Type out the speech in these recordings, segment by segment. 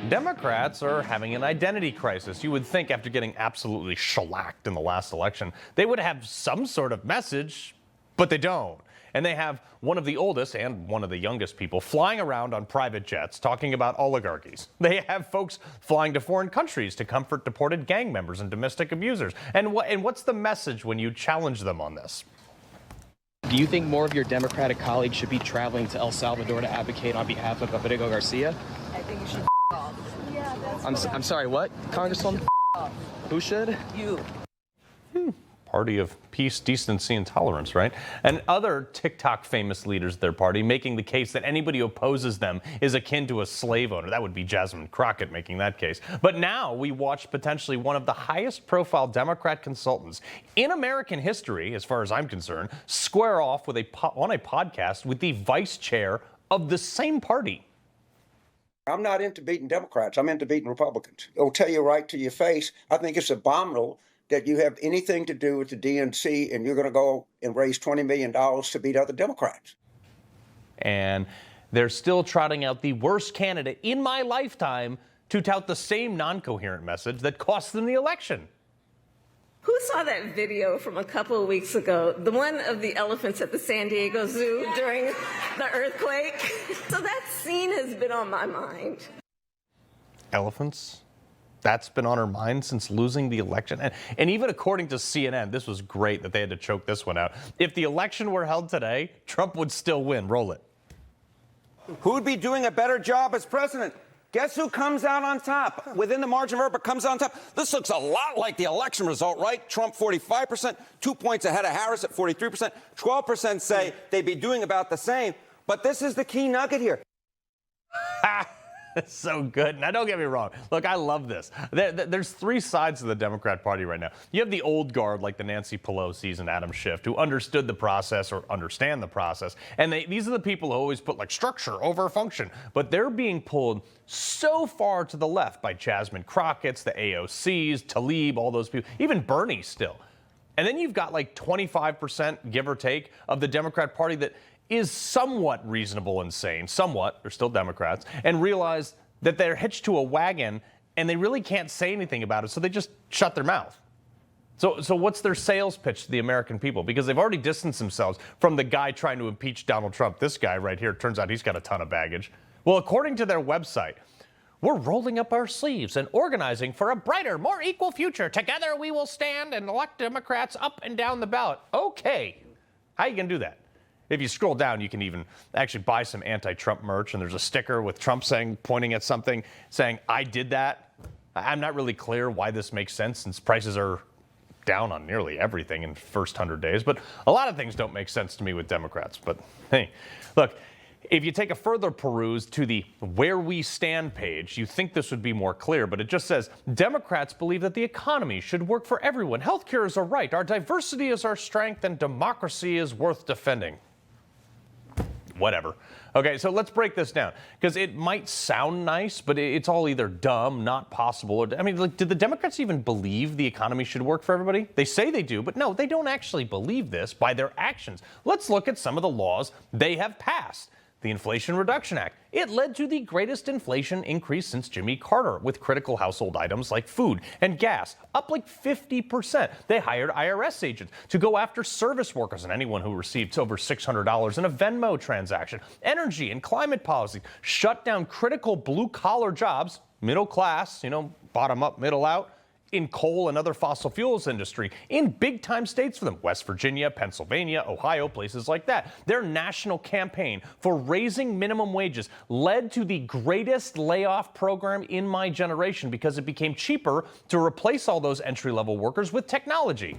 Democrats are having an identity crisis. You would think after getting absolutely shellacked in the last election, they would have some sort of message, but they don't. And they have one of the oldest and one of the youngest people flying around on private jets talking about oligarchies. They have folks flying to foreign countries to comfort deported gang members and domestic abusers. And what's the message when you challenge them on this? Do you think more of your Democratic colleagues should be traveling to El Salvador to advocate on behalf of Rodrigo Garcia? I think you should off. Yeah, I'm sorry, what, Congresswoman? Who should? You. Party of peace, decency, and tolerance, right? And other TikTok famous leaders of their party making the case that anybody who opposes them is akin to a slave owner. That would be Jasmine Crockett making that case. But now we watch potentially one of the highest profile Democrat consultants in American history, as far as I'm concerned, square off with on a podcast with the vice chair of the same party. I'm not into beating Democrats. I'm into beating Republicans. It'll tell you right to your face. I think it's abominable that you have anything to do with the DNC and you're going to go and raise $20 million to beat other Democrats. And they're still trotting out the worst candidate in my lifetime to tout the same non-coherent message that cost them the election. Who saw that video from a couple of weeks ago? The one of the elephants at the San Diego Zoo during the earthquake? So that scene has been on my mind. Elephants? That's been on her mind since losing the election. And even according to CNN, this was great that they had to choke this one out. If the election were held today, Trump would still win. Roll it. Who'd be doing a better job as president? Guess who comes out on top? Within the margin of error, but comes out on top. This looks a lot like the election result, right? Trump 45%, 2 points ahead of Harris at 43%. 12% say they'd be doing about the same. But this is the key nugget here. It's so good. Now, don't get me wrong. Look, I love this. There's three sides to the Democrat Party right now. You have the old guard like the Nancy Pelosi's and Adam Schiff who understood the process or understand the process. And these are the people who always put like structure over function. But they're being pulled so far to the left by Jasmine Crockett's, the AOC's, Tlaib, all those people, even Bernie still. And then you've got like 25%, give or take, of the Democrat Party that is somewhat reasonable and sane, somewhat, they're still Democrats, and realize that they're hitched to a wagon and they really can't say anything about it, so they just shut their mouth. So what's their sales pitch to the American people? Because they've already distanced themselves from the guy trying to impeach Donald Trump. This guy right here, turns out he's got a ton of baggage. Well, according to their website, we're rolling up our sleeves and organizing for a brighter, more equal future. Together we will stand and elect Democrats up and down the ballot. Okay, how are you going to do that? If you scroll down, you can even actually buy some anti-Trump merch, and there's a sticker with Trump pointing at something, saying, I did that. I'm not really clear why this makes sense since prices are down on nearly everything in the first 100 days. But a lot of things don't make sense to me with Democrats. But hey, look, if you take a further peruse to the Where We Stand page, you think this would be more clear, but it just says, Democrats believe that the economy should work for everyone. Healthcare is a right. Our diversity is our strength, and democracy is worth defending. Whatever. Okay, so let's break this down, because it might sound nice, but it's all either dumb, not possible, or, I mean, like, did the Democrats even believe the economy should work for everybody? They say they do, but no, they don't actually believe this by their actions. Let's look at some of the laws they have passed. The Inflation Reduction Act. It led to the greatest inflation increase since Jimmy Carter, with critical household items like food and gas up like 50%. They hired IRS agents to go after service workers and anyone who received over $600 in a Venmo transaction. Energy and climate policy shut down critical blue-collar jobs, middle class, bottom up, middle out, in coal and other fossil fuels industry in big-time states for them, West Virginia, Pennsylvania, Ohio, places like that. Their national campaign for raising minimum wages led to the greatest layoff program in my generation because it became cheaper to replace all those entry-level workers with technology.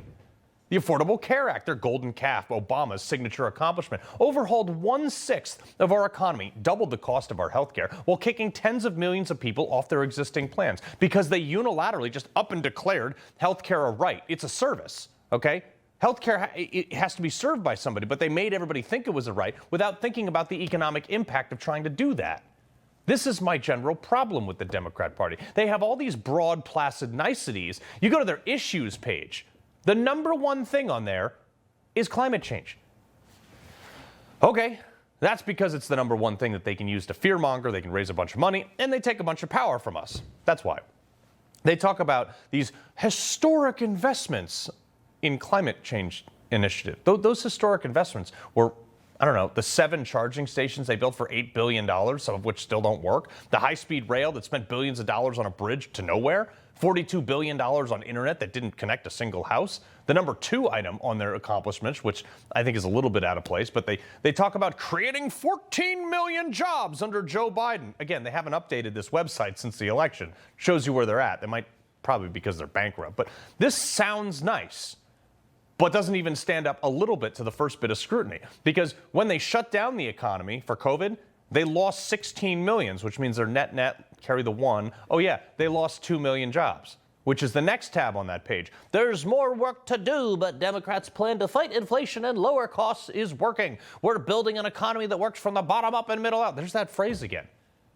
The Affordable Care Act, their golden calf, Obama's signature accomplishment, overhauled 1/6 of our economy, doubled the cost of our health care, while kicking tens of millions of people off their existing plans because they unilaterally just up and declared health care a right. It's a service, okay? Health care, it has to be served by somebody, but they made everybody think it was a right without thinking about the economic impact of trying to do that. This is my general problem with the Democrat Party. They have all these broad, placid niceties. You go to their issues page. The number one thing on there is climate change. Okay, That's because it's the number one thing that they can use to fearmonger. They can raise a bunch of money, and they take a bunch of power from us. That's why. They talk about these historic investments in climate change initiative. Those historic investments were, I don't know, the 7 charging stations they built for $8 billion, some of which still don't work. The high-speed rail that spent billions of dollars on a bridge to nowhere. $42 billion on internet that didn't connect a single house. The number 2 item on their accomplishments, which I think is a little bit out of place, but they talk about creating 14 million jobs under Joe Biden. Again, they haven't updated this website since the election. Shows you where they're at. They might probably because they're bankrupt. But this sounds nice, but doesn't even stand up a little bit to the first bit of scrutiny. Because when they shut down the economy for COVID, they lost 16 million, which means their net carry the 1. Oh yeah, they lost 2 million jobs, which is the next tab on that page. There's more work to do, but Democrats' plan to fight inflation and lower costs is working. We're building an economy that works from the bottom up and middle out. There's that phrase again.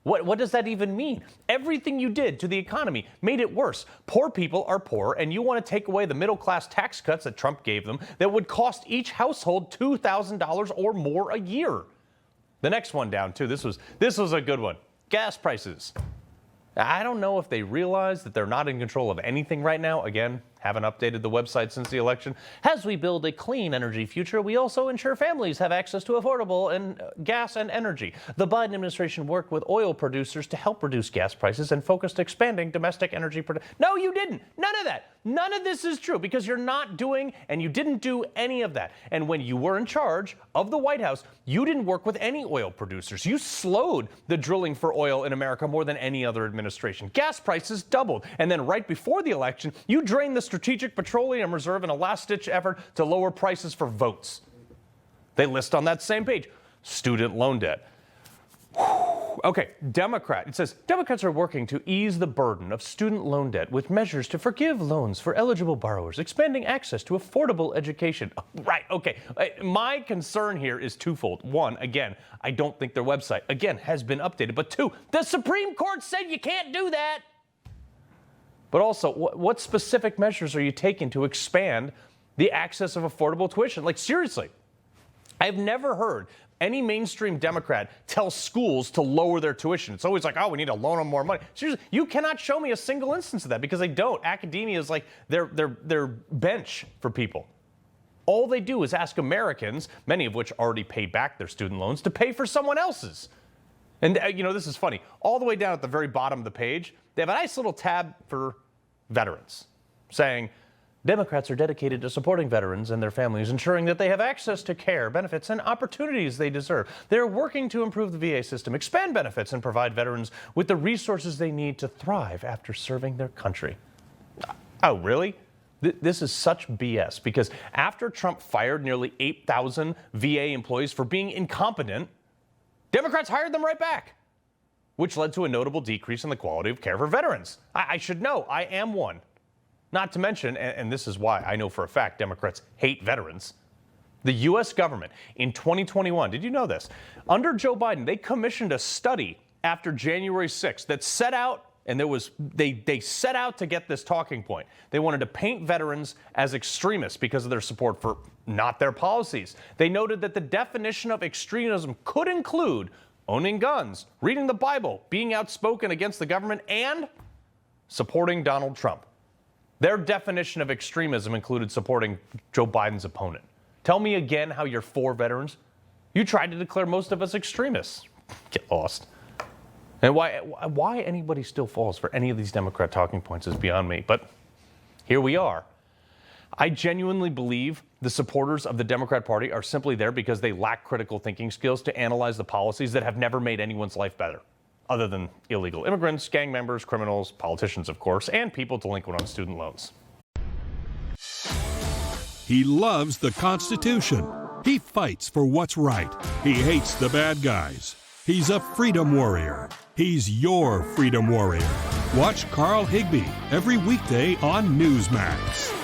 What does that even mean? Everything you did to the economy made it worse. Poor people are poor, and you want to take away the middle-class tax cuts that Trump gave them that would cost each household $2,000 or more a year. The next one down, too, this was a good one. Gas prices. I don't know if they realize that they're not in control of anything right now. Again, haven't updated the website since the election. As we build a clean energy future, we also ensure families have access to affordable gas and energy. The Biden administration worked with oil producers to help reduce gas prices and focused expanding domestic energy production. No, you didn't. None of that. None of this is true because you're not doing and you didn't do any of that. And when you were in charge of the White House, you didn't work with any oil producers. You slowed the drilling for oil in America more than any other administration. Gas prices doubled. And then right before the election, you drained the Strategic Petroleum Reserve in a last-ditch effort to lower prices for votes. They list on that same page, student loan debt. Okay, it says, Democrats are working to ease the burden of student loan debt with measures to forgive loans for eligible borrowers, expanding access to affordable education. Right, okay. My concern here is twofold. One, again, I don't think their website, again, has been updated. But 2, the Supreme Court said you can't do that. But also, what specific measures are you taking to expand the access of affordable tuition? Like, seriously, I've never heard any mainstream Democrat tell schools to lower their tuition. It's always like, oh, we need to loan them more money. Seriously, you cannot show me a single instance of that because they don't. Academia is like their bench for people. All they do is ask Americans, many of which already pay back their student loans, to pay for someone else's. And, this is funny. All the way down at the very bottom of the page, they have a nice little tab for veterans saying, Democrats are dedicated to supporting veterans and their families, ensuring that they have access to care, benefits, and opportunities they deserve. They're working to improve the VA system, expand benefits, and provide veterans with the resources they need to thrive after serving their country. Oh, really? This is such BS because after Trump fired nearly 8,000 VA employees for being incompetent, Democrats hired them right back, which led to a notable decrease in the quality of care for veterans. I should know. I am one. Not to mention, and this is why I know for a fact Democrats hate veterans, the U.S. government in 2021, did you know this? Under Joe Biden, they commissioned a study after January 6th that set out, and they set out to get this talking point. They wanted to paint veterans as extremists because of their support for not their policies. They noted that the definition of extremism could include owning guns, reading the Bible, being outspoken against the government, and supporting Donald Trump. Their definition of extremism included supporting Joe Biden's opponent. Tell me again how you're for veterans. You tried to declare most of us extremists. Get lost. And why anybody still falls for any of these Democrat talking points is beyond me. But here we are. I genuinely believe the supporters of the Democrat Party are simply there because they lack critical thinking skills to analyze the policies that have never made anyone's life better, other than illegal immigrants, gang members, criminals, politicians, of course, and people delinquent on student loans. He loves the Constitution. He fights for what's right. He hates the bad guys. He's a freedom warrior. He's your freedom warrior. Watch Carl Higbie every weekday on Newsmax.